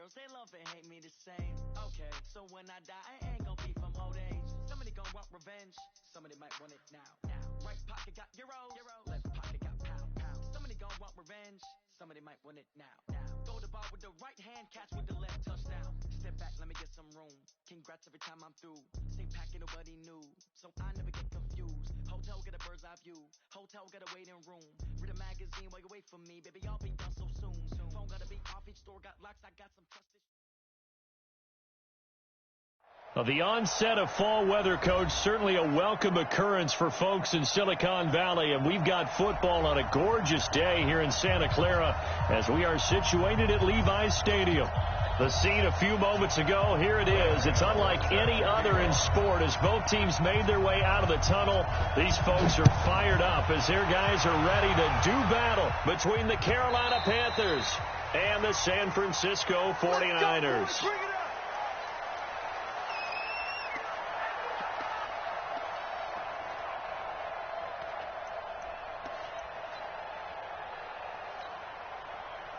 girls, they love and hate me the same. Okay, so when I die, I ain't gonna be from old age. Somebody gonna want revenge, somebody might want it now. Right pocket got euros, left pocket got pound. Somebody gonna want revenge, somebody might want it now. Throw the ball with the right hand, catch with the left, touchdown. Step back, let me get some room. Congrats every time I'm through. Same packing, nobody knew, so I never get confused. Hotel get a bird's eye view, hotel get a waiting room. Read a magazine while you wait for me, baby, I'll be done so soon. Phone gotta be off, each store got locks, I got some trusted. The onset of fall weather, Coach, certainly a welcome occurrence for folks in Silicon Valley, and we've got football on a gorgeous day here in Santa Clara as we are situated at Levi's Stadium. The scene a few moments ago, here it is. It's unlike any other in sport as both teams made their way out of the tunnel. These folks are fired up as their guys are ready to do battle between the Carolina Panthers and the San Francisco 49ers.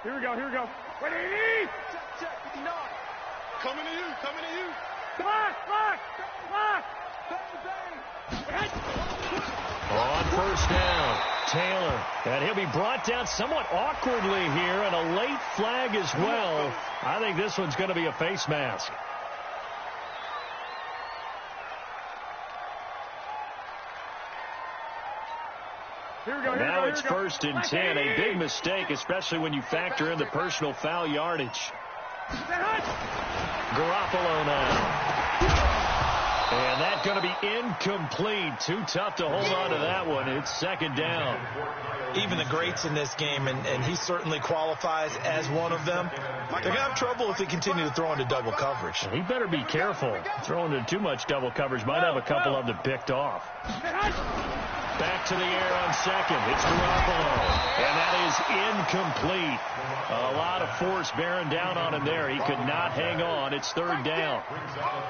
Here we go, here we go. Ready? Check, 59. Coming to you, coming to you. Block. Bang. On first down, Taylor. And he'll be brought down somewhat awkwardly here, and a late flag as well. I think this one's going to be a face mask. Now it's 1st and 10, a big mistake, especially when you factor in the personal foul yardage. Garoppolo now. And that's going to be incomplete. Too tough to hold on to that one. It's 2nd down. Even the greats in this game, and he certainly qualifies as one of them, they're going to have trouble if they continue to throw into double coverage. He better be careful. Throwing into too much double coverage might have a couple of them picked off. Back to the air on 2nd. It's Garoppolo. And that is incomplete. A lot of force bearing down on him there. He could not hang on. It's 3rd down.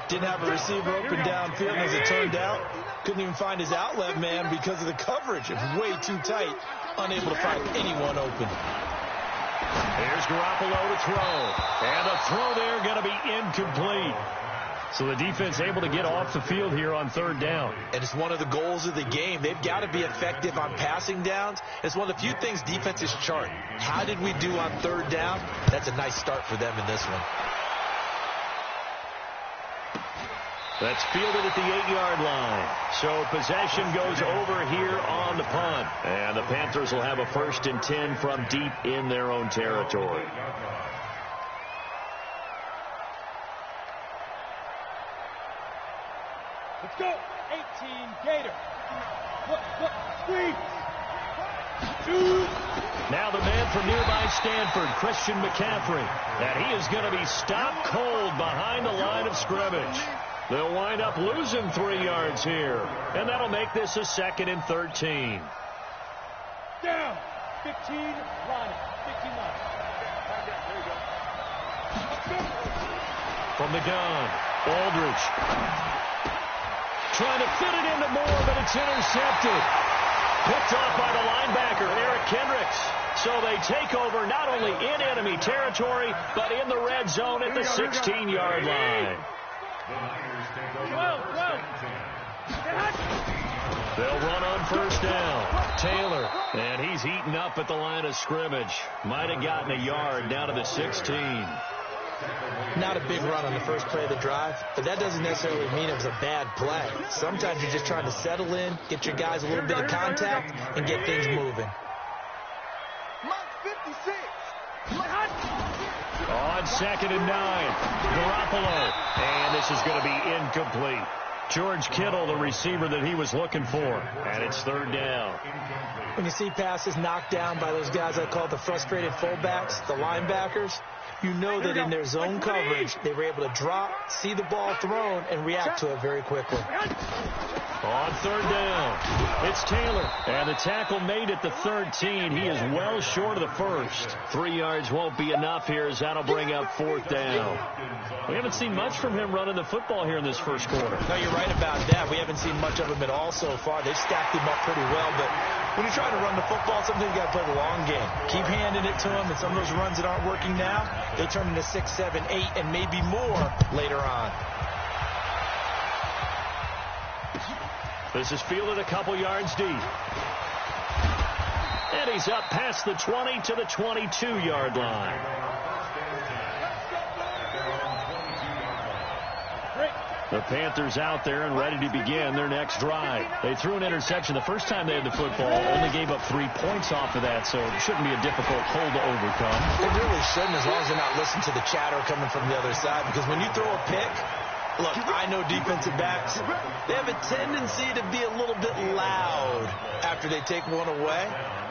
Didn't have a receiver open downfield, as it turned out. Couldn't even find his outlet man because of the coverage. It was way too tight. Unable to find anyone open. Here's Garoppolo to throw. And the throw there going to be incomplete. So the defense able to get off the field here on 3rd down. And it's one of the goals of the game. They've got to be effective on passing downs. It's one of the few things defenses chart. How did we do on 3rd down? That's a nice start for them in this one. That's fielded at the 8-yard line. So possession goes over here on the punt. And the Panthers will have a 1st and 10 from deep in their own territory. Let's go. 18, Gator. Three. 2. Now the man from nearby Stanford, Christian McCaffrey. And he is going to be stopped cold behind the line of scrimmage. They'll wind up losing 3 yards here. And that'll make this a 2nd and 13. Down. 15, line. 15 line. From the gun, Aldridge. Trying to fit it into Moore, but it's intercepted. Picked off by the linebacker, Eric Kendricks. So they take over not only in enemy territory, but in the red zone at the 16-yard line. They'll run on 1st down. Taylor, and he's eaten up at the line of scrimmage. Might have gotten a yard down to the 16. Not a big run on the first play of the drive, but that doesn't necessarily mean it was a bad play. Sometimes you're just trying to settle in, get your guys a little bit of contact, and get things moving. On 2nd and 9, Garoppolo, and this is going to be incomplete. George Kittle, the receiver that he was looking for, and it's 3rd down. When you see passes knocked down by those guys I call the frustrated fullbacks, the linebackers, you know that in their zone coverage, they were able to drop, see the ball thrown, and react to it very quickly. On third down, it's Taylor. And the tackle made at the 13. He is well short of the first. 3 yards won't be enough here as that'll bring up fourth down. We haven't seen much from him running the football here in this first quarter. No, you're right about that. We haven't seen much of him at all so far. They've stacked him up pretty well, but when you try to run the football, sometimes you got to play the long game. Keep handing it to him, and some of those runs that aren't working now, they turn into 6, 7, 8, and maybe more later on. This is fielded a couple yards deep. And he's up past the 20 to the 22-yard line. The Panthers out there and ready to begin their next drive. They threw an interception the first time they had the football, only gave up 3 points off of that, so it shouldn't be a difficult hole to overcome. It really shouldn't, as long as they're not listening to the chatter coming from the other side, because when you throw a pick, look, I know defensive backs, they have a tendency to be a little bit loud after they take one away,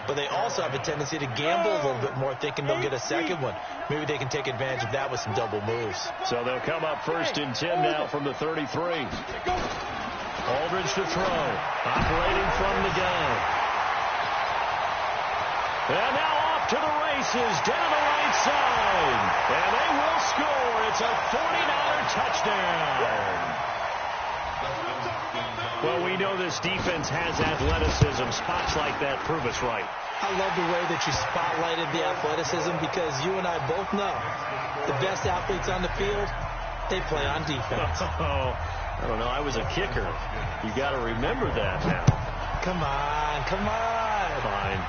but they also have a tendency to gamble a little bit more, thinking they'll get a second one. Maybe they can take advantage of that with some double moves. So they'll come up 1st and 10 now from the 33. Aldridge to throw, operating from the gun. And now off to the races, down the right side. And they will score. It's a 49er touchdown. Well, we know this defense has athleticism. Spots like that prove us right. I love the way that you spotlighted the athleticism, because you and I both know the best athletes on the field, they play on defense. Oh, I don't know. I was a kicker. You got to remember that now. Come on, come on. Fine.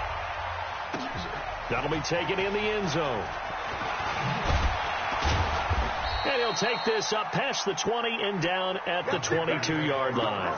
That'll be taken in the end zone. And he'll take this up past the 20 and down at the 22-yard line.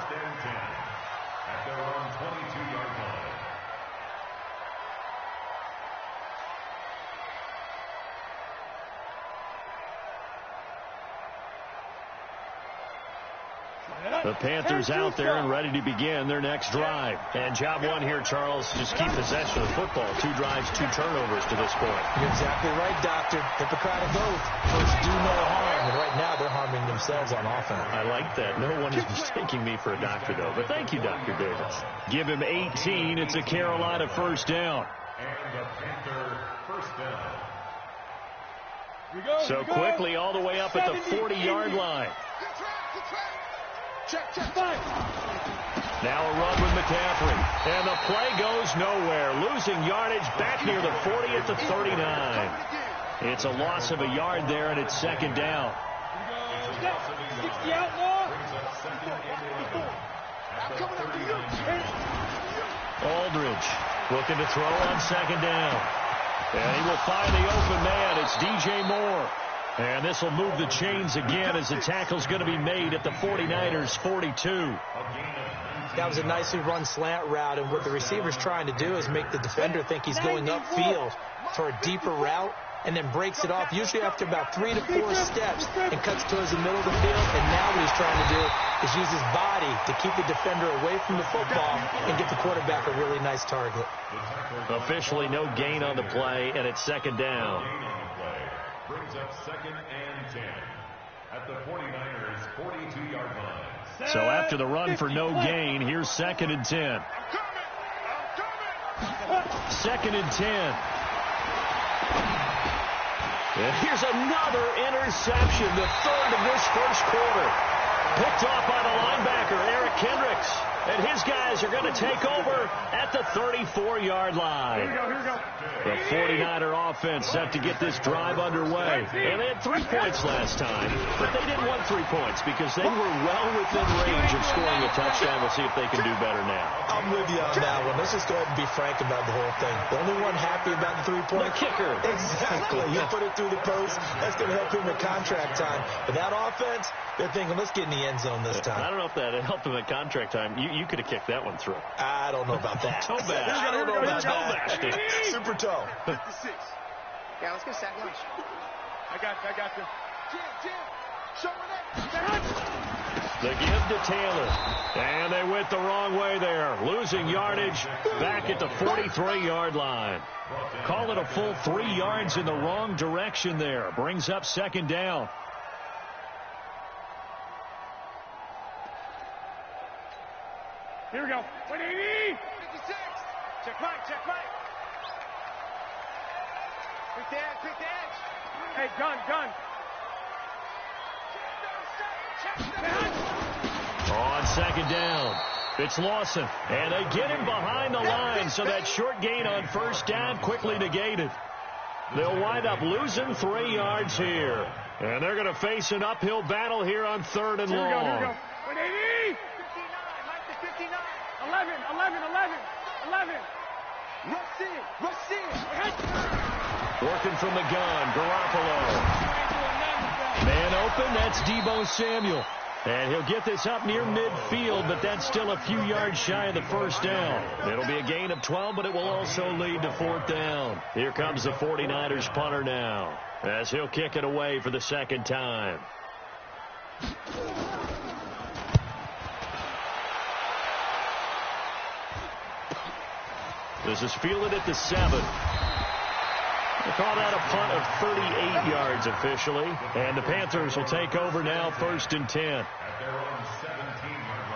The Panthers out there and ready to begin their next drive. And job one here, Charles, just keep possession of the football. 2 drives, 2 turnovers to this point. You're exactly right, Doctor. Hippocratic oath. First, do no harm. And right now, they're harming themselves on offense. I like that. No one is mistaking me for a doctor, though. But thank you, Dr. Davis. Give him 18. It's a Carolina first down. And the Panther first down. So quickly all the way up at the 40-yard line. Check. Now a run with McCaffrey. And the play goes nowhere. Losing yardage back near the 40 at the 39. It's a loss of a yard there, and it's second down. 60 outlaw. Aldridge looking to throw on second down. And he will find the open man. It's DJ Moore. And this will move the chains again as the tackle's going to be made at the 49ers' 42. That was a nicely run slant route, and what the receiver's trying to do is make the defender think he's going upfield for a deeper route, and then breaks it off, usually after about 3 to 4 steps, and cuts towards the middle of the field. And now what he's trying to do is use his body to keep the defender away from the football and get the quarterback a really nice target. Officially no gain on the play, and it's second down. Brings up 2nd and 10 at the 49ers 42-yard line. So after the run for no gain, here's 2nd and 10. I'm coming. 2nd and 10. And here's another interception, the 3rd of this first quarter. Picked off by the linebacker, Eric Kendricks. And his guys are going to take over at the 34-yard line. Here we go. The 49er offense set to get this drive underway. And they had 3 points last time, but they didn't want 3 points because they were well within range of scoring a touchdown. We'll see if they can do better now. I'm with you on that one. Let's just go ahead and be frank about the whole thing. The only one happy about the 3-point. The kicker. Exactly. You put it through the post. That's going to help him at contract time. But that offense, they're thinking, let's get in the end zone this time. I don't know if that helped him at contract time. You could have kicked that one through. I don't know about that. Toe bash. I don't know about that. Toe bash. Super toe. 56. Yeah, let's go sack lunch. I got you. Jim, showing up. The give to Taylor. And they went the wrong way there. Losing yardage back at the 43-yard line. Call it a full 3 yards in the wrong direction there. Brings up second down. Here we go. 180. 56. Check right, check right. Quick the edge, quick the edge. Hey, gun. On second down, it's Lawson. And they get him behind the line, so that short gain on first down quickly negated. They'll wind up losing 3 yards here. And they're going to face an uphill battle here on third and long. Here we go. 180. 59. 11. Rush in. Working from the gun, Garoppolo. Man open, that's Deebo Samuel. And he'll get this up near midfield, but that's still a few yards shy of the first down. It'll be a gain of 12, but it will also lead to fourth down. Here comes the 49ers punter now, as he'll kick it away for the second time. This is fielded at the 7. They call that a punt of 38 yards officially. And the Panthers will take over now, first and 10. At their own 17-yard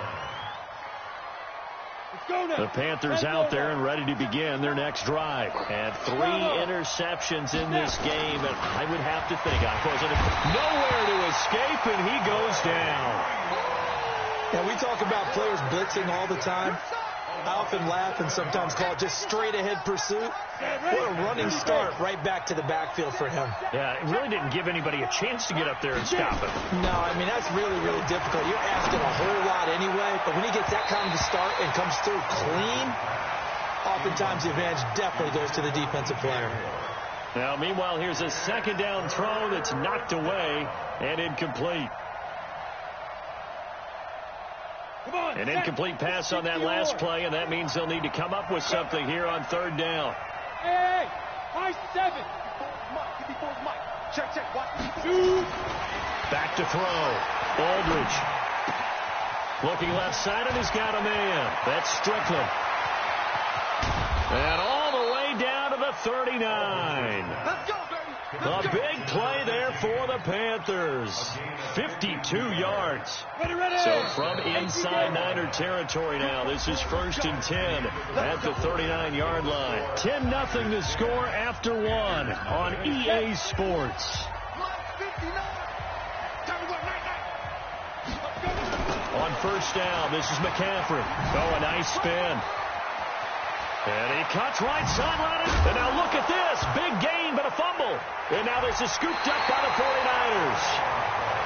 line. The Panthers out there and ready to begin their next drive. And 3 interceptions in this game. And I would have to think I wasn't nowhere to escape, and he goes down. Yeah, we talk about players blitzing all the time. I often laugh and sometimes call it just straight-ahead pursuit. What a running start right back to the backfield for him. Yeah, it really didn't give anybody a chance to get up there and stop him. No, I mean, that's really, really difficult. You're asking a whole lot anyway, but when he gets that kind of a start and comes through clean, oftentimes the advantage definitely goes to the defensive player. Now, meanwhile, here's a second down throw that's knocked away and incomplete. An incomplete pass on that last play, and that means they'll need to come up with something here on third down. Hey, 5-7. Check. Back to throw. Aldridge. Looking left side, and he's got a man. That's Strickland. And all the way down to the 39. Let's go, baby. A big play there for the Panthers. 52 yards. Ready. So from inside Niner territory now, this is first and 10 at the 39-yard line. 10-0 to score after 1 on EA Sports. On first down, this is McCaffrey. Oh, a nice spin. And he cuts right sideline. And now look at this. Big gain, but a fumble. And now this is scooped up by the 49ers.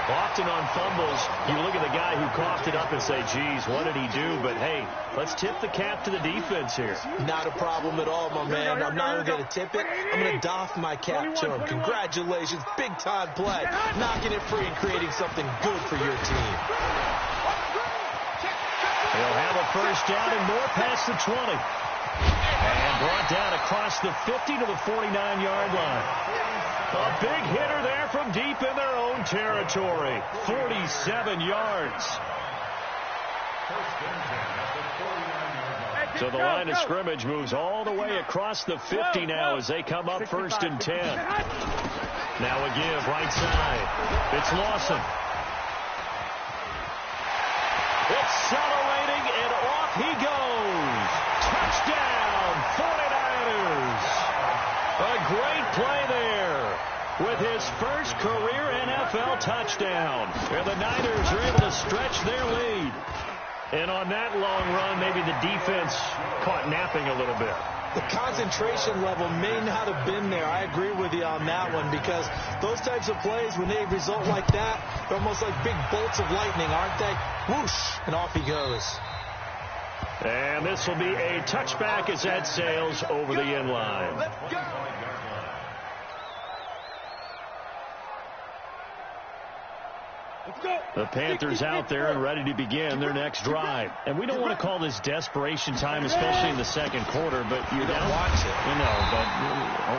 Often on fumbles, you look at the guy who coughed it up and say, geez, what did he do? But, hey, let's tip the cap to the defense here. Not a problem at all, my man. I'm not even going to tip it. I'm going to doff my cap to him. Congratulations. Big-time play. Knocking it free and creating something good for your team. He'll have a first down and more past the 20. And brought down across the 50 to the 49-yard line. A big hitter there from deep in their own territory. 47 yards. So the line of scrimmage moves all the way across the 50 now as they come up first and 10. Now a give right side. It's Lawson. Accelerating, and off he goes. Touchdown, 49ers. A great play there with his first career NFL touchdown. And the Niners are able to stretch their lead. And on that long run, maybe the defense caught napping a little bit. The concentration level may not have been there. I agree with you on that one, because those types of plays, when they result like that, they're almost like big bolts of lightning, aren't they? Whoosh, and off he goes. And this will be a touchback as that sails over the end line. Let's go. The Panthers out there and ready to begin their next drive. And we don't want to call this desperation time, especially in the second quarter, but you're down. Watch it. You know, but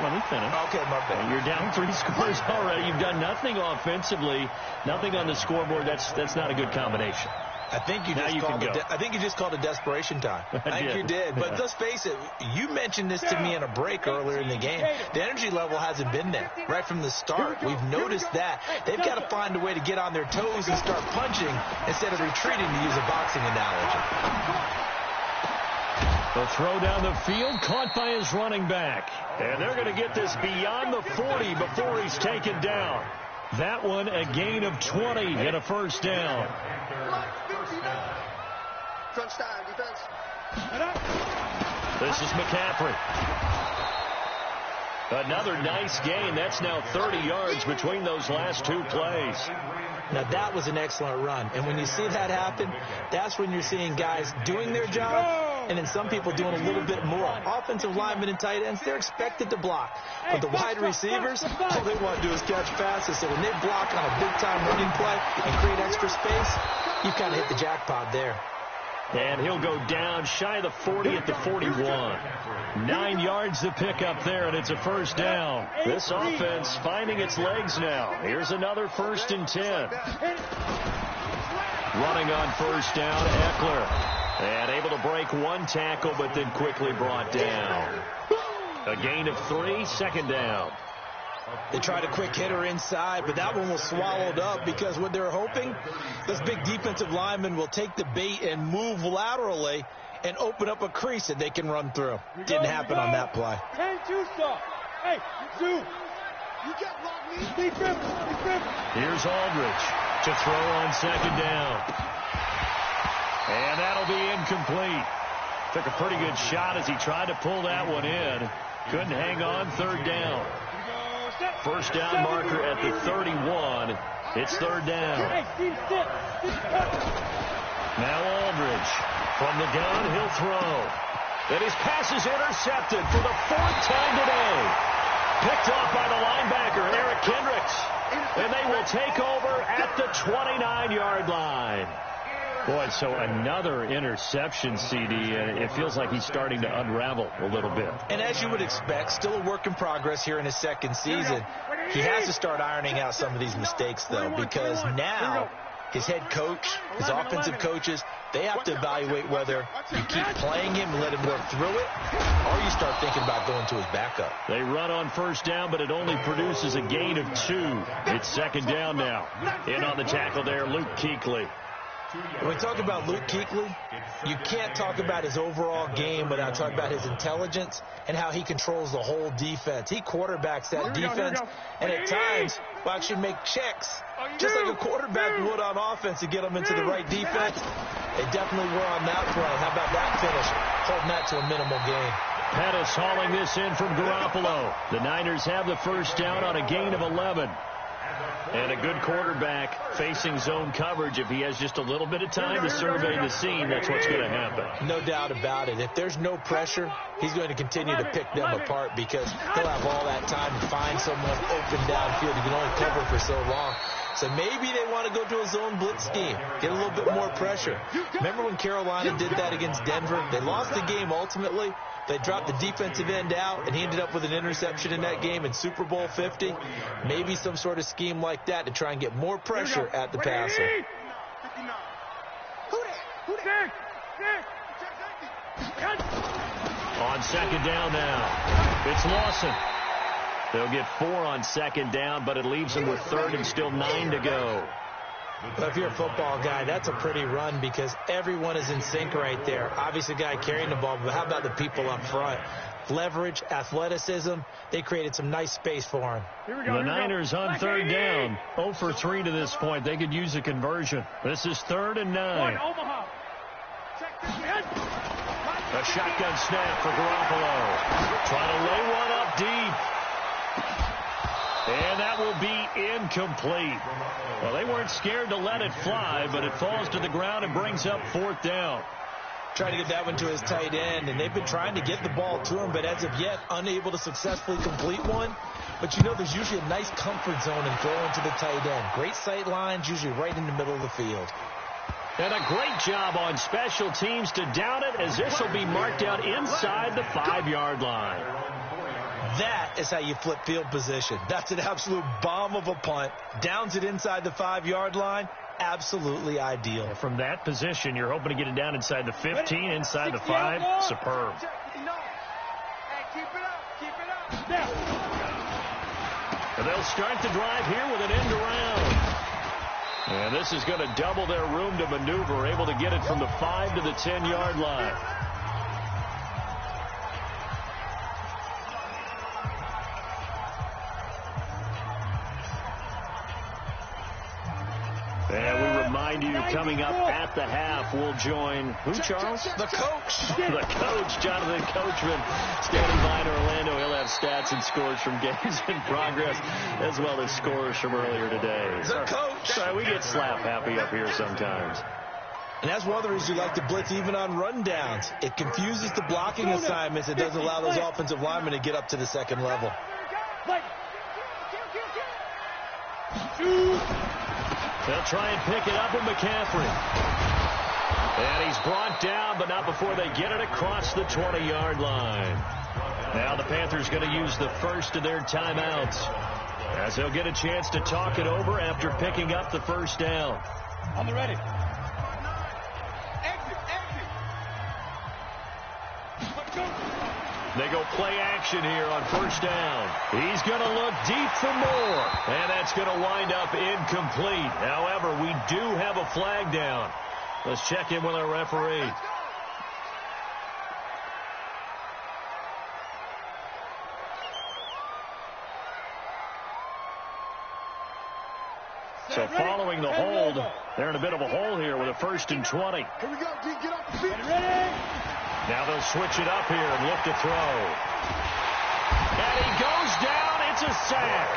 let me finish. Okay, my bad. You're down 3 scores already. You've done nothing offensively, nothing on the scoreboard. That's not a good combination. I think you just called it desperation time. I think you did. But let's face it, you mentioned this to me in a break earlier in the game. The energy level hasn't been there right from the start. We've noticed that. They've got to find a way to get on their toes and start punching instead of retreating, to use a boxing analogy. The throw down the field, caught by his running back. And they're going to get this beyond the 40 before he's taken down. That one a gain of 20 and a first down. Crunch time, defense. This is McCaffrey. Another nice gain. That's now 30 yards between those last two plays. Now, that was an excellent run. And when you see that happen, that's when you're seeing guys doing their job and then some people doing a little bit more. Offensive linemen and tight ends, they're expected to block. But the wide receivers, all they want to do is catch passes. So when they block on a big-time running play and create extra space, you kind of hit the jackpot there. And he'll go down shy of the 40 at the 41. 9 yards to pick up there, and it's a first down. This offense finding its legs now. Here's another 1st and 10. Running on first down, Eckler. And able to break one tackle, but then quickly brought down. A gain of 3, second down. They tried a quick hitter inside, but that one was swallowed up because what they're hoping, this big defensive lineman will take the bait and move laterally and open up a crease that they can run through. Didn't happen on that play. 10-2 stop. Hey, Zoo. You get locked me. Here's Aldridge to throw on second down. And that'll be incomplete. Took a pretty good shot as he tried to pull that one in. Couldn't hang on, third down. First down marker at the 31. It's third down. Now Aldridge from the gun, he'll throw. And his pass is intercepted for the 4th time today. Picked off by the linebacker, Eric Kendricks. And they will take over at the 29-yard line. Boy, so another interception, CD, and it feels like he's starting to unravel a little bit. And as you would expect, still a work in progress here in his second season. He has to start ironing out some of these mistakes, though, because now his head coach, his offensive coaches, they have to evaluate whether you keep playing him and let him work through it, or you start thinking about going to his backup. They run on first down, but it only produces a gain of 2. It's second down now. In on the tackle there, Luke Kuechly. When we talk about Luke Kuechly, you can't talk about his overall game without talking about his intelligence and how he controls the whole defense. He quarterbacks that defense, and at times will actually make checks, just like a quarterback would on offense to get them into the right defense. They definitely were on that play. How about that finish? Holding that to a minimal gain. Pettis hauling this in from Garoppolo. The Niners have the first down on a gain of 11. And a good quarterback facing zone coverage. If he has just a little bit of time to survey the scene, that's what's going to happen. No doubt about it. If there's no pressure, he's going to continue to pick them apart because he'll have all that time to find someone open downfield. He can only cover for so long. So maybe they want to go to a zone blitz scheme, get a little bit more pressure. Remember when Carolina did that against Denver? They lost the game ultimately. They dropped the defensive end out, and he ended up with an interception in that game in Super Bowl 50. Maybe some sort of scheme like that to try and get more pressure at the passer. On second down now, it's Lawson. They'll get 4 on second down, but it leaves them with 3rd and still 9 to go. But if you're a football guy, that's a pretty run because everyone is in sync right there. Obviously, the guy carrying the ball, but how about the people up front? Leverage, athleticism, they created some nice space for him. The Niners on third down, 0 for 3 to this point. They could use a conversion. This is 3rd and 9. A shotgun snap for Garoppolo. Trying to lay one up deep. And that will be incomplete. Well, they weren't scared to let it fly, but it falls to the ground and brings up 4th down. Trying to get that one to his tight end, and they've been trying to get the ball to him, but as of yet, unable to successfully complete one. But you know there's usually a nice comfort zone in throwing to the tight end. Great sight lines, usually right in the middle of the field. And a great job on special teams to down it, as this will be marked out inside the 5-yard line. That is how you flip field position. That's an absolute bomb of a punt. Downs it inside the 5-yard line. Absolutely ideal. And from that position, you're hoping to get it down inside the 15, inside the 5. Superb. And they'll start the drive here with an end around. And this is going to double their room to maneuver, able to get it from the 5 to the 10-yard line. remind you, coming up at the half, we'll join who, Charles? The coach. The coach, Jonathan Coachman, standing by in Orlando. He'll have stats and scores from games in progress, as well as scores from earlier today. The coach. Sorry, we get slap happy up here sometimes. And that's one of the reasons we like to blitz even on rundowns. It confuses the blocking assignments. It doesn't allow those offensive linemen to get up to the second level. They'll try and pick it up with McCaffrey. And he's brought down, but not before they get it across the 20-yard line. Now the Panthers going to use the first of their timeouts, as they'll get a chance to talk it over after picking up the first down. On the ready. They go play action here on first down. He's going to look deep for more, and that's going to wind up incomplete. However, we do have a flag down. Let's check in with our referee. So following the hold, they're in a bit of a hole here with a 1st and 20. Here we go, D. Get off the feet. Ready? Now they'll switch it up here and look to throw. And he goes down. It's a sack.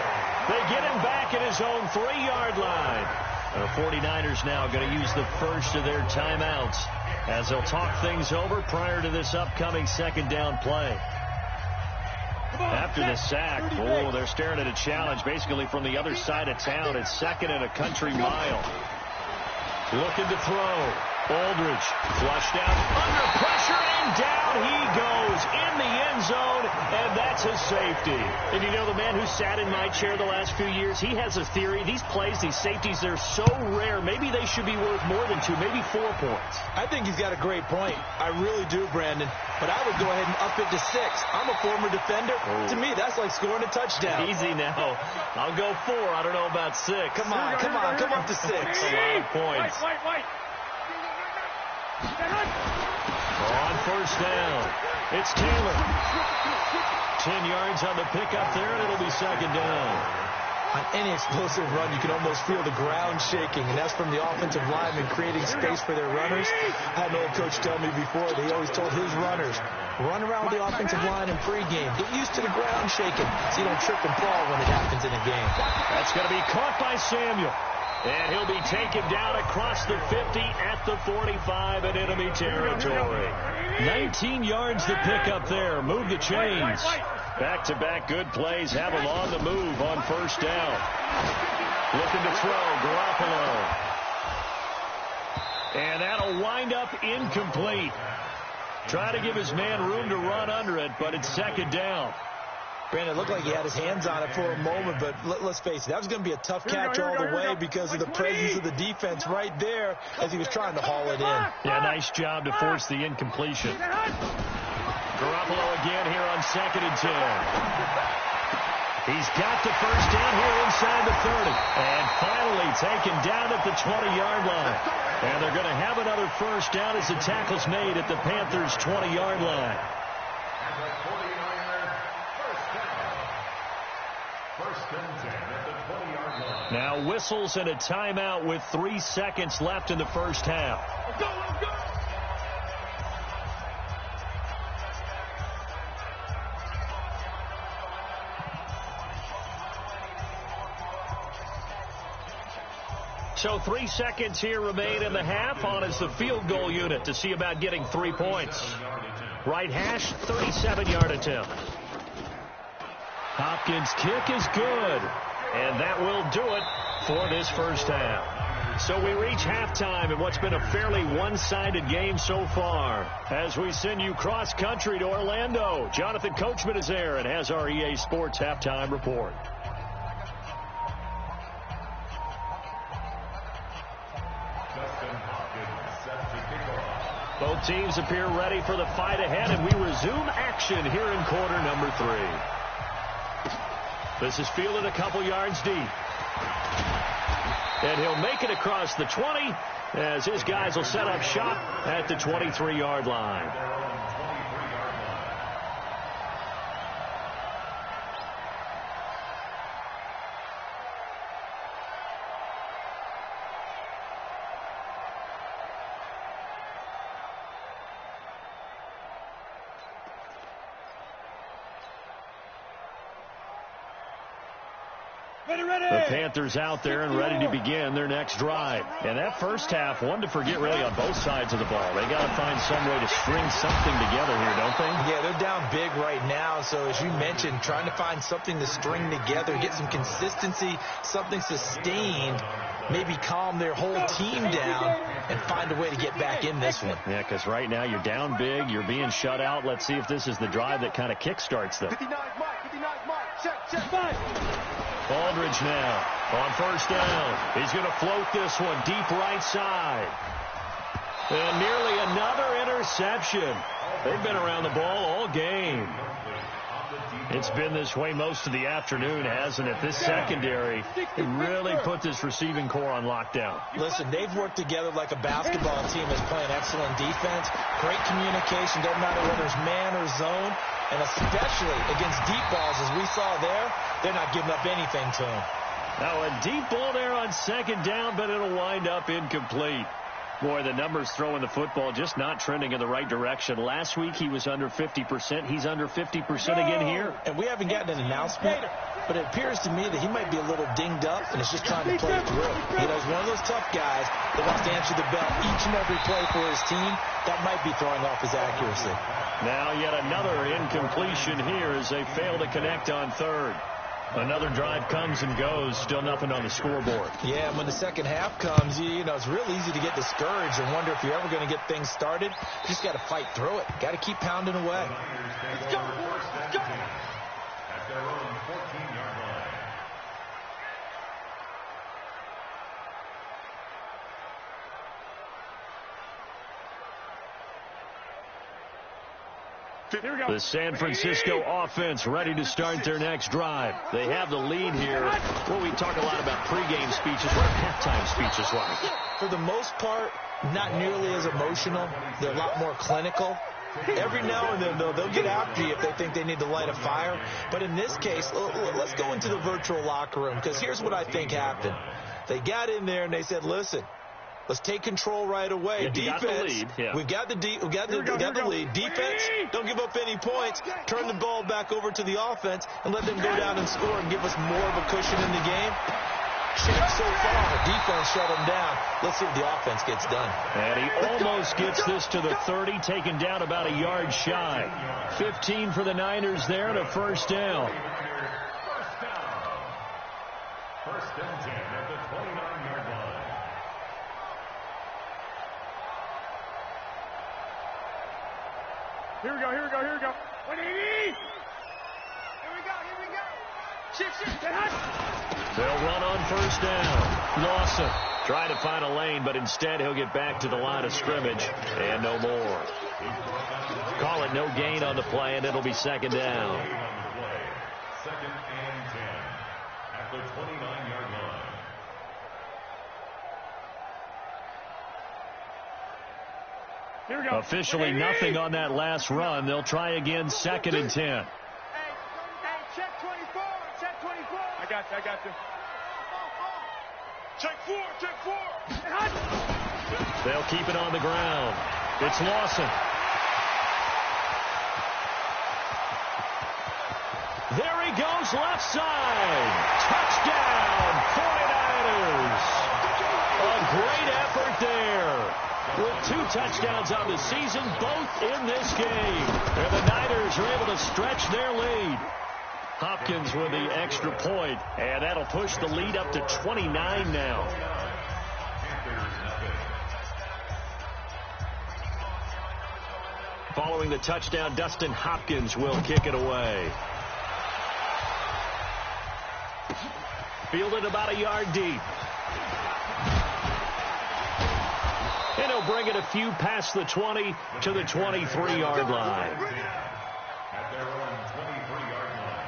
They get him back at his own 3-yard line. The 49ers now going to use the first of their timeouts, as they'll talk things over prior to this upcoming second down play. After the sack, they're staring at a challenge basically from the other side of town. It's 2nd and a country mile. Looking to throw. Aldridge flushed out under pressure, and down he goes in the end zone, and that's a safety. And you know, the man who sat in my chair the last few years, he has a theory. These plays, these safeties, they're so rare. Maybe they should be worth more than 2, maybe 4 points. I think he's got a great point. I really do, Brandon. But I would go ahead and up it to 6. I'm a former defender. Oh. To me, that's like scoring a touchdown. Easy now. I'll go 4. I don't know about 6. Come up to 6. That's a lot of points. Wait. On first down, it's Taylor. 10 yards on the pickup there, and it'll be 2nd down. On any explosive run, you can almost feel the ground shaking, and that's from the offensive linemen creating space for their runners. I had an old coach tell me before that he always told his runners, run around the offensive line in pregame. Get used to the ground shaking so you don't trip and fall when it happens in a game. That's going to be caught by Samuel. And he'll be taken down across the 50 at the 45 in enemy territory. 19 yards to pick up there. Move the chains. Back-to-back good plays have him on the move on first down. Looking to throw, Garoppolo. And that'll wind up incomplete. Try to give his man room to run under it, but it's 2nd down. Brandon, it looked like he had his hands on it for a moment, but let's face it, that was going to be a tough catch all the way because of the presence of the defense right there as he was trying to haul it in. Yeah, nice job to force the incompletion. Garoppolo again here on 2nd and 10. He's got the first down here inside the 30. And finally taken down at the 20-yard line. And they're going to have another first down as the tackle's made at the Panthers' 20-yard line. Now whistles and a timeout with 3 seconds left in the first half. Let's go. So 3 seconds here remain in the half. On is the field goal unit to see about getting 3 points. Right hash, 37-yard attempt. Hopkins' kick is good. And that will do it for this first half. So we reach halftime in what's been a fairly one-sided game so far. As we send you cross-country to Orlando, Jonathan Coachman is there and has our EA Sports halftime report. Both teams appear ready for the fight ahead, and we resume action here in quarter number 3. This is fielded a couple yards deep. And he'll make it across the 20 as his guys will set up shop at the 23-yard line. The Panthers out there and ready to begin their next drive. And that first half, one to forget really on both sides of the ball. They got to find some way to string something together here, don't they? Yeah, they're down big right now. So as you mentioned, trying to find something to string together, get some consistency, something sustained, maybe calm their whole team down and find a way to get back in this one. Yeah, because right now you're down big, you're being shut out. Let's see if this is the drive that kind of kickstarts them. 59 mark, 59 mark, check, 5. Aldridge now on first down. He's going to float this one deep right side. And nearly another interception. They've been around the ball all game. It's been this way most of the afternoon, hasn't it? This secondary really put this receiving core on lockdown. Listen, they've worked together like a basketball team that's playing excellent defense. Great communication, don't matter whether it's man or zone. And especially against deep balls, as we saw there, they're not giving up anything to him. Now a deep ball there on second down, but it'll wind up incomplete. Boy, the numbers throwing the football just not trending in the right direction. Last week he was under 50%. He's under 50% again here. And we haven't gotten an announcement, but it appears to me that he might be a little dinged up and is just trying to play through. You know, he's one of those tough guys that wants to answer the bell each and every play for his team. That might be throwing off his accuracy. Now yet another incompletion here as they fail to connect on third. Another drive comes and goes, still nothing on the scoreboard. Yeah, and when the second half comes, you know, it's real easy to get discouraged and wonder if you're ever going to get things started. You just got to fight through it. Got to keep pounding away. Let's go, let's go. At their own 14-yard line. The San Francisco offense ready to start their next drive. They have the lead here. Well, we talk a lot about pregame speeches. What are halftime speeches like? For the most part, not nearly as emotional. They're a lot more clinical. Every now and then, though, they'll get after you if they think they need to light a fire. But in this case, let's go into the virtual locker room, because here's what I think happened. They got in there and they said, listen, let's take control right away. Yeah, Defense, we've got the lead. Defense, don't give up any points. Turn the ball back over to the offense and let them go down and score and give us more of a cushion in the game. Check so far. Defense shut them down. Let's see if the offense gets done. And he almost gets this to the 30, taken down about a yard shy. 15 for the Niners there and a first down. First and 10 at the 29-yard line. Here we go. 180. Here we go. Shift. They'll run on first down. Lawson trying to find a lane, but instead he'll get back to the line of scrimmage and no more. Call it no gain on the play, and it'll be second down. Second and 10 at the 29-yard line. Here we go. Officially nothing on that last run. They'll try again, second and 10. Hey, check 24. I got you. Check 4. They'll keep it on the ground. It's Lawson. There he goes, left side. Touchdown, 49ers. A great effort there. With 2 touchdowns on the season, both in this game. And the Niners are able to stretch their lead. Hopkins with the extra point, and that'll push the lead up to 29 now. Following the touchdown, Dustin Hopkins will kick it away. Fielded about a yard deep. And he'll bring it a few past the 20 to the 23-yard line. At their own 23-yard line.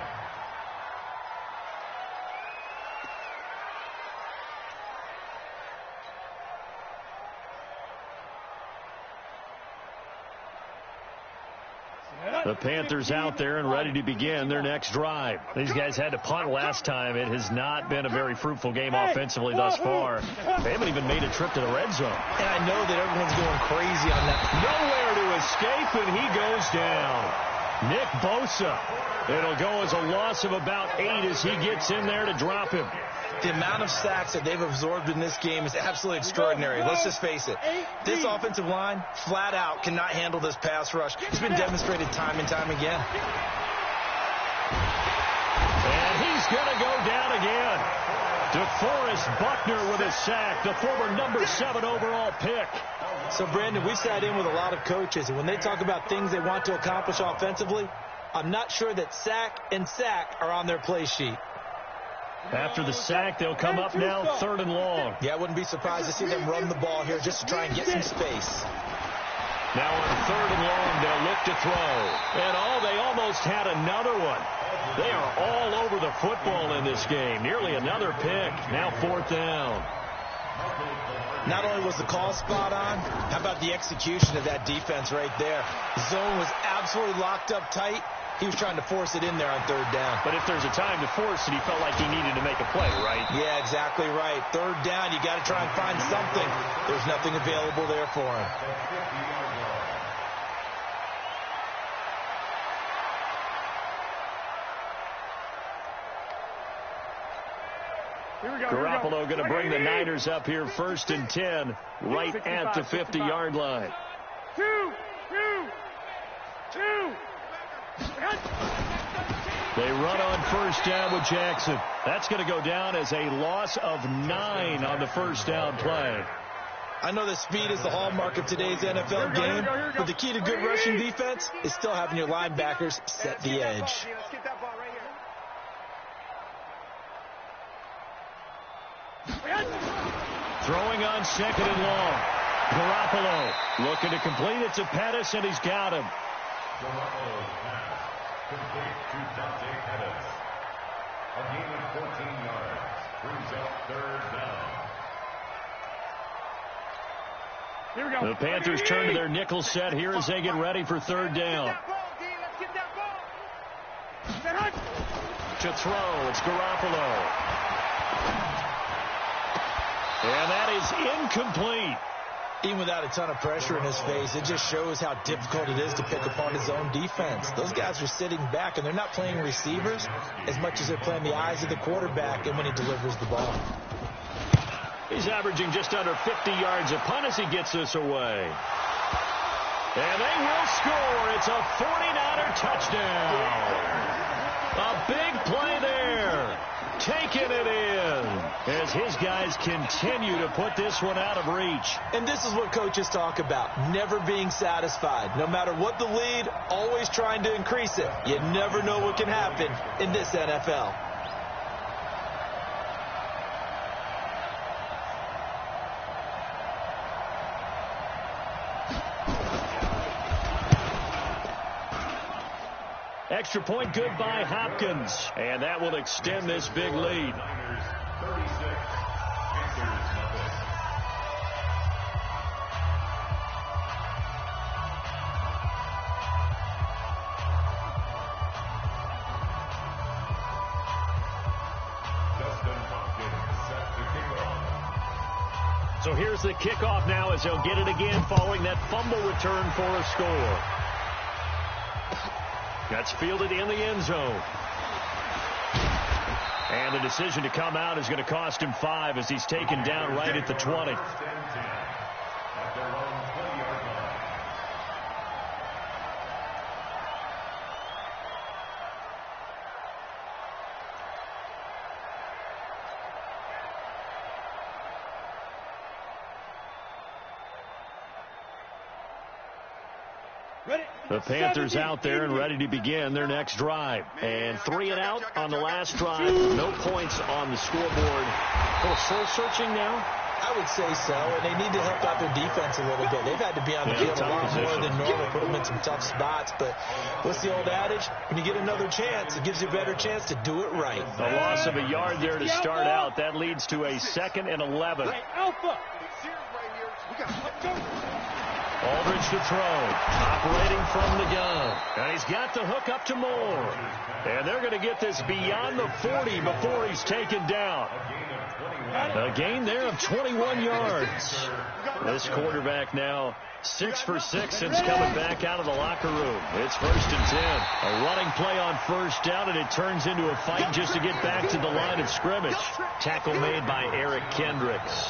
The Panthers out there and ready to begin their next drive. These guys had to punt last time. It has not been a very fruitful game offensively thus far. They haven't even made a trip to the red zone. And I know that everyone's going crazy on that. Nowhere to escape, and he goes down. Nick Bosa. It'll go as a loss of about 8 as he gets in there to drop him. The amount of sacks that they've absorbed in this game is absolutely extraordinary. Let's just face it. This offensive line, flat out, cannot handle this pass rush. It's been demonstrated time and time again. And he's going to go down again. DeForest Buckner with a sack, the former number 7 overall pick. So, Brandon, we sat in with a lot of coaches, and when they talk about things they want to accomplish offensively, I'm not sure that sack and sack are on their play sheet. After the sack, they'll come up now 3rd and long. Yeah, I wouldn't be surprised to see them run the ball here just to try and get some space. Now on 3rd and long, they'll look to throw. And they almost had another one. They are all over the football in this game. Nearly another pick. Now 4th down. Not only was the call spot on, how about the execution of that defense right there? The zone was absolutely locked up tight. He was trying to force it in there on 3rd down. But if there's a time to force it, he felt like he needed to make a play, right? Yeah, exactly right. 3rd down, you got to try and find something. There's nothing available there for him. Garoppolo going to bring the Niners up here 1st and 10, right at the 50-yard line. They run on 1st down with Jackson. That's going to go down as a loss of 9 on the 1st down play. I know that speed is the hallmark of today's NFL game, but the key to good rushing defense is still having your linebackers set the edge. Throwing on 2nd and long. Garoppolo looking to complete it to Pettis, and he's got him. Garoppolo's pass complete to Dante Pettis. A gain of 14 yards brings up 3rd down. The Panthers turn to their nickel set here as they get ready for 3rd down. To throw, it's Garoppolo. And that is incomplete. Even without a ton of pressure in his face, it just shows how difficult it is to pick apart his own defense. Those guys are sitting back, and they're not playing receivers as much as they're playing the eyes of the quarterback and when he delivers the ball. He's averaging just under 50 yards a punt as he gets this away. And they will score. It's a 49er touchdown. A big play there. Taking it in as his guys continue to put this one out of reach. And this is what coaches talk about, never being satisfied. No matter what the lead, always trying to increase it. You never know what can happen in this NFL. Extra point good by Hopkins. And that will extend this big lead. Niners 36, Panthers nothing. Justin Hopkins set the kickoff. So here's the kickoff now as they'll get it again following that fumble return for a score. That's fielded in the end zone. And the decision to come out is going to cost him 5 as he's taken down right at the 20. At their own 20-yard line. The Panthers out there and ready to begin their next drive. And 3 and out on the last drive. No points on the scoreboard. A little soul-searching now? I would say so, and they need to help out their defense a little bit. They've had to be on the field a lot more than normal, put them in some tough spots. But what's the old adage? When you get another chance, it gives you a better chance to do it right. A loss of a yard there to start out. That leads to a 2nd and 11. Alpha. Aldridge to throw. Operating from the gun. And he's got the hook up to Moore. And they're going to get this beyond the 40 before he's taken down. A gain there of 21 yards. This quarterback now 6 for 6 since coming back out of the locker room. It's 1st and 10. A running play on first down, and it turns into a fight just to get back to the line of scrimmage. Tackle made by Eric Kendricks.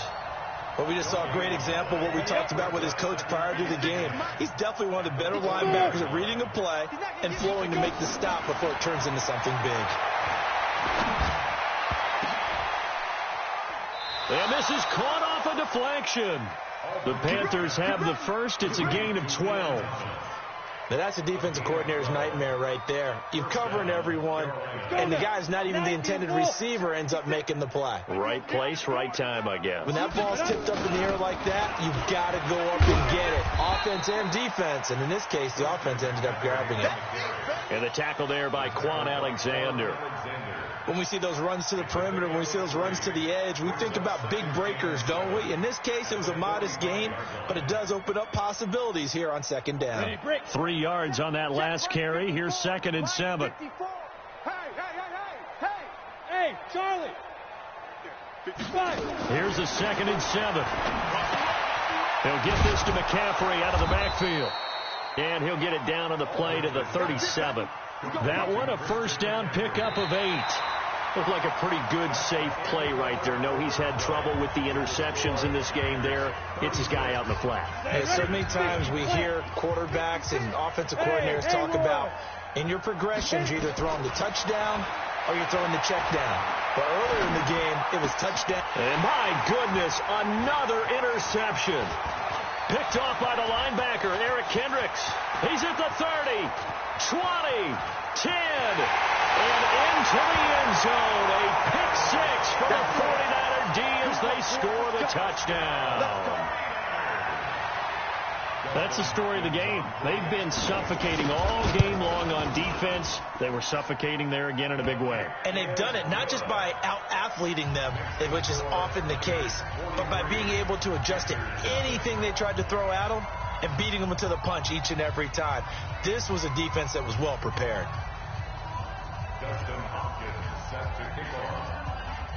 Well, we just saw a great example of what we talked about with his coach prior to the game. He's definitely one of the better linebackers at reading a play and flowing to make the stop before it turns into something big. And this is caught off a deflection. The Panthers have the first. It's a gain of 12. Now, that's a defensive coordinator's nightmare right there. You're covering everyone, and the guy's not even the intended receiver ends up making the play. Right place, right time, I guess. When that ball's tipped up in the air like that, you've got to go up and get it. Offense and defense, and in this case, the offense ended up grabbing it. And the tackle there by Quan Alexander. When we see those runs to the perimeter, when we see those runs to the edge, we think about big breakers, don't we? In this case, it was a modest gain, but it does open up possibilities here on 2nd down. 3 yards on that last carry. Here's 2nd and 7. Hey, Charlie. Here's a 2nd and 7. He'll get this to McCaffrey out of the backfield. And he'll get it down on the play to the 37. That one, a first down pickup of 8. Looked like a pretty good, safe play right there. No, he's had trouble with the interceptions in this game there. It's his guy out in the flat. Hey, so many times we hear quarterbacks and offensive coordinators talk about in your progressions, you're either throwing the touchdown or you're throwing the check down. But earlier in the game, it was touchdown. And my goodness, another interception. Picked off by the linebacker, Eric Kendricks. He's at the 30, 20, 10, and into the end zone. A pick 6 for the 49er D as they score the touchdown. That's the story of the game. They've been suffocating all game long on defense. They were suffocating there again in a big way. And they've done it not just by out-athleting them, which is often the case, but by being able to adjust to anything they tried to throw at them and beating them to the punch each and every time. This was a defense that was well prepared.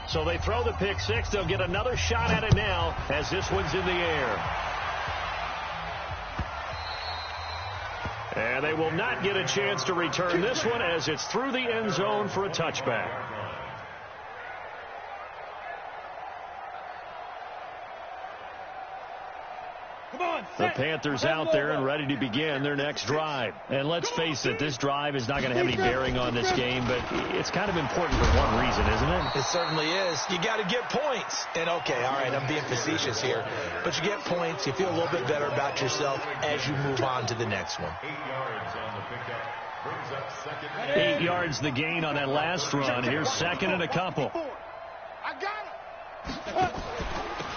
So they throw the pick 6. They'll get another shot at it now as this one's in the air. And they will not get a chance to return this one as it's through the end zone for a touchback. The Panthers out there and ready to begin their next drive. And let's face it, this drive is not going to have any bearing on this game, but it's kind of important for one reason, isn't it? It certainly is. You got to get points. And okay, all right, I'm being facetious here, but you get points, you feel a little bit better about yourself as you move on to the next one. 8 yards on the pickup. Brings up 2nd. 8 yards the gain on that last run. Here's 2nd and a couple. I got it.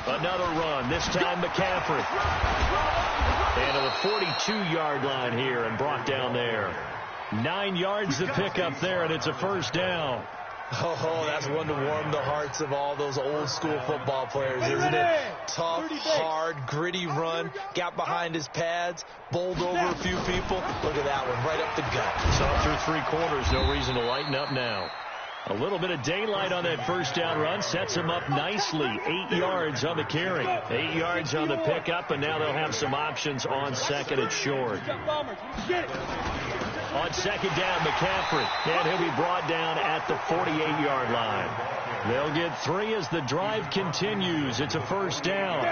Another run, this time McCaffrey. And to the 42-yard line here and brought down there. 9 yards to pick up there, and it's a first down. Oh, that's one to warm the hearts of all those old-school football players, isn't it? Tough, hard, gritty run. Got behind his pads, bowled over a few people. Look at that one, right up the gut. So through 3 quarters, no reason to lighten up now. A little bit of daylight on that first down run sets him up nicely. 8 yards on the carry. 8 yards on the pickup, and now they'll have some options on 2nd and short. On 2nd down, McCaffrey, and he'll be brought down at the 48-yard line. They'll get 3 as the drive continues. It's a first down.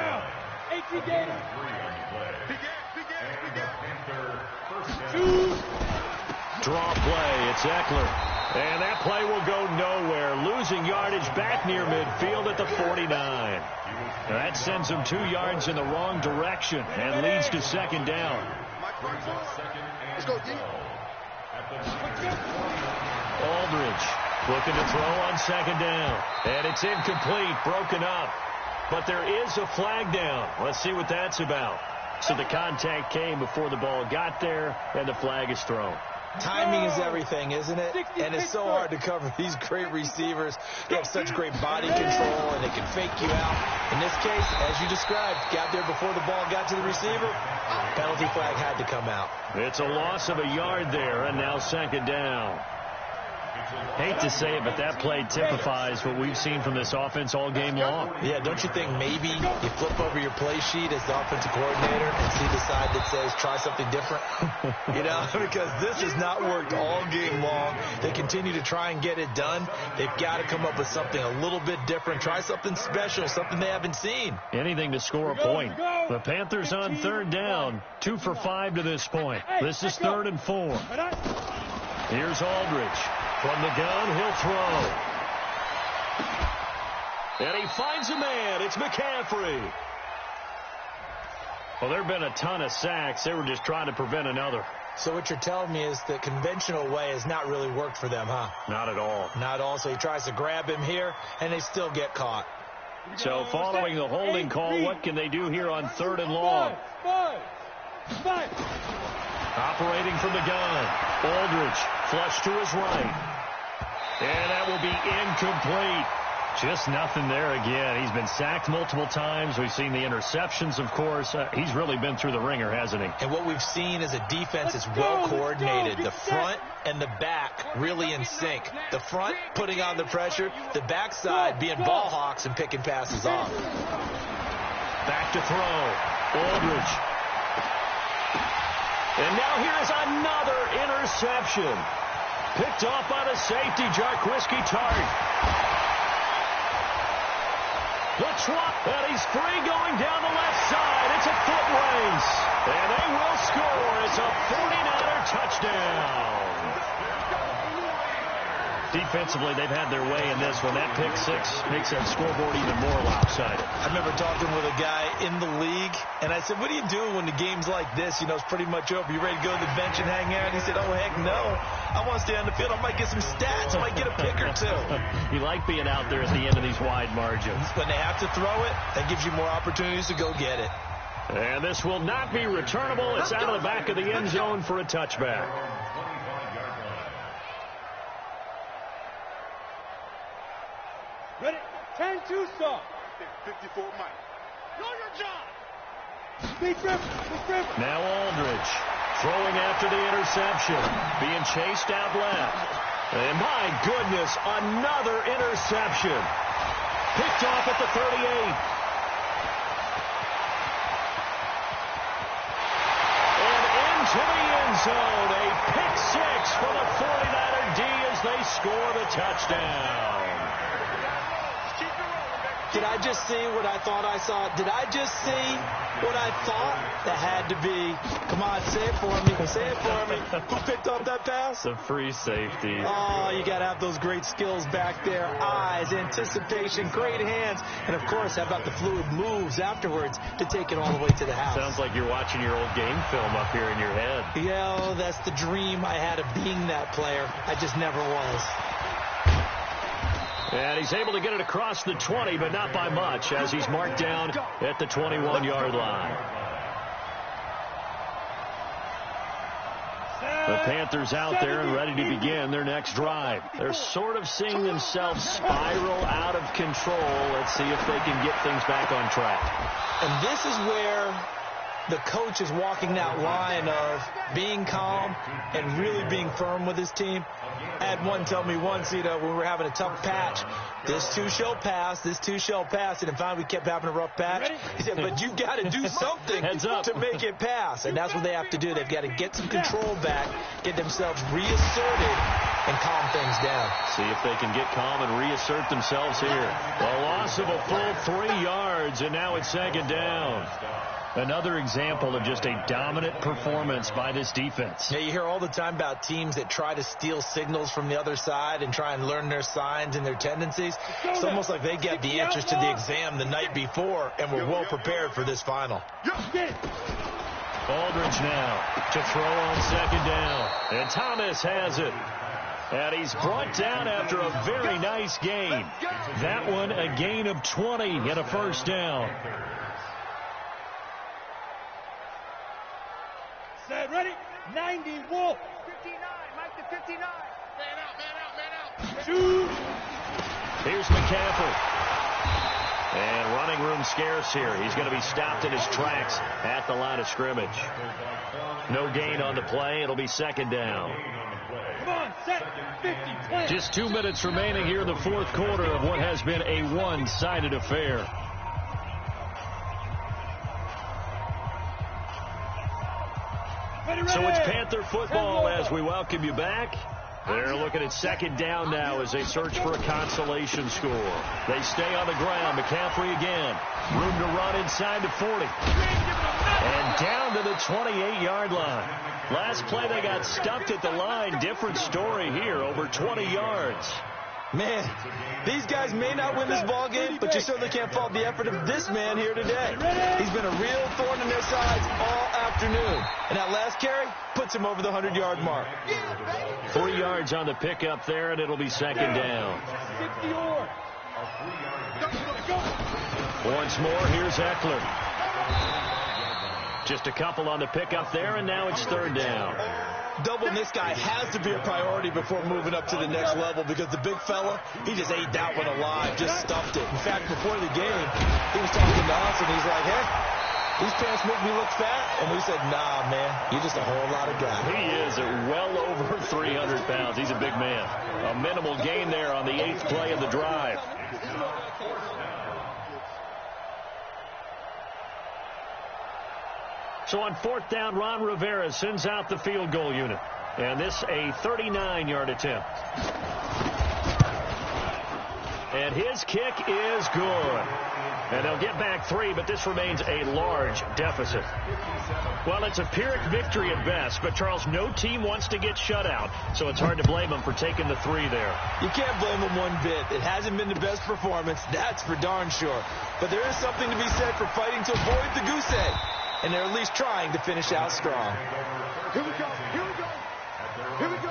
Draw play. It's Eckler. And that play will go nowhere. Losing yardage back near midfield at the 49. That sends him 2 yards in the wrong direction and leads to 2nd down. Let's go deep. Aldridge looking to throw on 2nd down. And it's incomplete, broken up. But there is a flag down. Let's see what that's about. So the contact came before the ball got there, and the flag is thrown. Timing is everything, isn't it? And it's so hard to cover these great receivers. They have such great body control, and they can fake you out. In this case, as you described, got there before the ball got to the receiver. Penalty flag had to come out. It's a loss of a yard there, and now second down. Hate to say it, but that play typifies what we've seen from this offense all game long. Yeah, don't you think maybe you flip over your play sheet as the offensive coordinator and see the side that says try something different? You know, because this has not worked all game long. They continue to try and get it done. They've got to come up with something a little bit different. Try something special, something they haven't seen. Anything to score a point. The Panthers on third down, 2 for 5 to this point. This is 3rd and 4. Here's Aldridge. From the gun, he'll throw. And he finds a man. It's McCaffrey. Well, there have been a ton of sacks. They were just trying to prevent another. So what you're telling me is the conventional way has not really worked for them, huh? Not at all. Not at all. So he tries to grab him here, and they still get caught. So following the holding call, what can they do here on 3rd and long? Operating from the gun. Aldridge flush to his right. And that will be incomplete. Just nothing there again. He's been sacked multiple times. We've seen the interceptions, of course. He's really been through the ringer, hasn't he? And what we've seen is a defense is well coordinated. The front and the back really in sync. The front putting on the pressure. The backside being ball hawks and picking passes off. Back to throw. Aldridge. And now here's another interception. Picked off by the safety, Jarquiski Tart. The swap, and he's free going down the left side. It's a foot race. And they will score. It's a 49er touchdown. Defensively, they've had their way in this one. That pick six makes that scoreboard even more lopsided. I remember talking with a guy in the league, and I said, what do you do when the game's like this? You know, it's pretty much over. You ready to go to the bench and hang out? He said, oh, heck no. I want to stay on the field. I might get some stats. I might get a pick or two. You like being out there at the end of these wide margins. When they have to throw it, that gives you more opportunities to go get it. And this will not be returnable. It's out of the back of the end zone for a touchback. Ready? 10-2 stop. 54 Mike. Know your job. Big rip. Now Aldridge throwing after the interception. Being chased out left. And my goodness, another interception. Picked off at the 38. And into the end zone. A pick six for the 49er D as they score the touchdown. Did I just see what I thought I saw? Did I just see what I thought? That had to be. Come on, say it for me. Say it for me. Who picked up that pass? The free safety. Oh, you got to have those great skills back there. Eyes, anticipation, great hands. And, of course, how about the fluid moves afterwards to take it all the way to the house? Sounds like you're watching your old game film up here in your head. Yeah, oh, that's the dream I had of being that player. I just never was. And he's able to get it across the 20, but not by much, as he's marked down at the 21-yard line. The Panthers out there and ready to begin their next drive. They're sort of seeing themselves spiral out of control. Let's see if they can get things back on track. And this is where the coach is walking that line of being calm and really being firm with his team. I had one tell me once, when we were having a tough patch, this too shall pass, this too shall pass. And finally we kept having a rough patch. He said, but you got to do something to make it pass. And that's what they have to do. They've got to get some control back, get themselves reasserted, and calm things down. See if they can get calm and reassert themselves here. A loss of a full 3 yards, and now it's second down. Another example of just a dominant performance by this defense. Yeah, you hear all the time about teams that try to steal signals from the other side and try and learn their signs and their tendencies. It's almost like they get the answers to the exam the night before and were well prepared for this final. Aldridge now to throw on second down. And Thomas has it. And he's brought down after a very nice gain. That one a gain of 20 and a first down. Set, ready? 90, Wolf. 59. Here's McCaffrey. And running room scarce here. He's going to be stopped in his tracks at the line of scrimmage. No gain on the play. It'll be second down. Come on, set, 50, 20. Just 2 minutes remaining here in the fourth quarter of what has been a one-sided affair. So it's Panther football as we welcome you back. They're looking at second down now as they search for a consolation score. They stay on the ground. McCaffrey again. Room to run inside the 40. And down to the 28-yard line. Last play they got stuffed at the line. Different story here. Over 20 yards. Man, these guys may not win this ball game, but you certainly can't fault the effort of this man here today. He's been a real thorn in their sides all afternoon. And that last carry puts him over the 100-yard mark. 3 yards on the pickup there, and it'll be second down. Once more, here's Eckler. Just a couple on the pickup there, and now it's third down. Doubling this guy has to be a priority before moving up to the next level because the big fella, he just ate that one alive, just stuffed it. In fact, before the game, he was talking to us, and he's like, hey, these pants make me look fat. And we said, nah, man, you're just a whole lot of guy. He is well over 300 pounds. He's a big man. A minimal gain there on the 8th play of the drive. So on fourth down, Ron Rivera sends out the field goal unit. And this a 39-yard attempt. And his kick is good. And they'll get back 3, but this remains a large deficit. Well, it's a Pyrrhic victory at best, but, Charles, no team wants to get shut out, so it's hard to blame them for taking the 3 there. You can't blame them one bit. It hasn't been the best performance, that's for darn sure. But there is something to be said for fighting to avoid the goose egg. And they're at least trying to finish out strong. Here we go, here we go, here we go.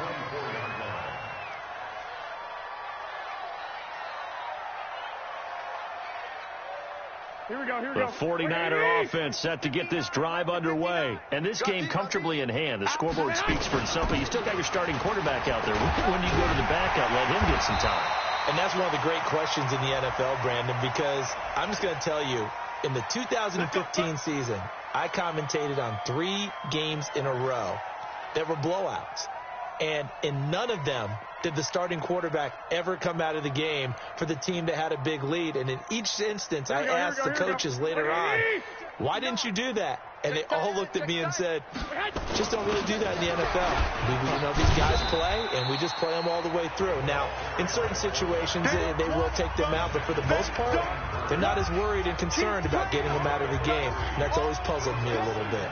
Here we go, here we go. The 49er offense set to get this drive underway. And this game comfortably in hand. The scoreboard speaks for itself, but you still got your starting quarterback out there. When do you go to the backup, let him get some time? And that's one of the great questions in the NFL, Brandon, because I'm just going to tell you, in the 2015 season, I commentated on 3 games in a row that were blowouts. And in none of them did the starting quarterback ever come out of the game for the team that had a big lead. And in each instance, I asked the coaches later on, why didn't you do that? And they all looked at me and said, just don't really do that in the NFL. These guys play, and we just play them all the way through. Now, in certain situations, they will take them out, but for the most part, they're not as worried and concerned about getting them out of the game. And that's always puzzled me a little bit.